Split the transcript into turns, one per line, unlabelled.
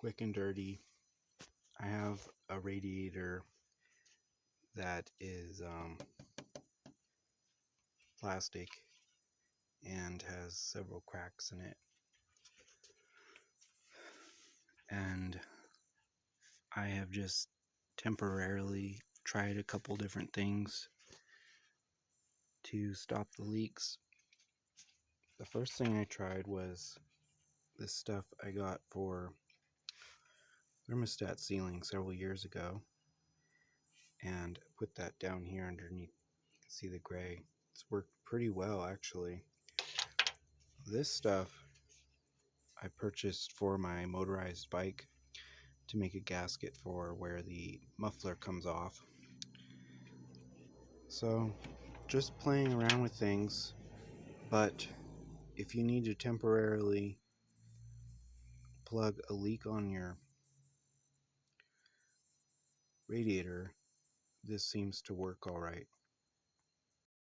quick and dirty. I have a radiator that is plastic and has several cracks in it, and I have just temporarily tried a couple different things to stop the leaks. The first thing I tried was this stuff I got for thermostat sealing several years ago, and put that down here underneath. You can see the gray. It's worked pretty well, actually. This stuff I purchased for my motorized bike to make a gasket for where the muffler comes off. So just playing around with things, but if you need to temporarily plug a leak on your radiator, this seems to work all right.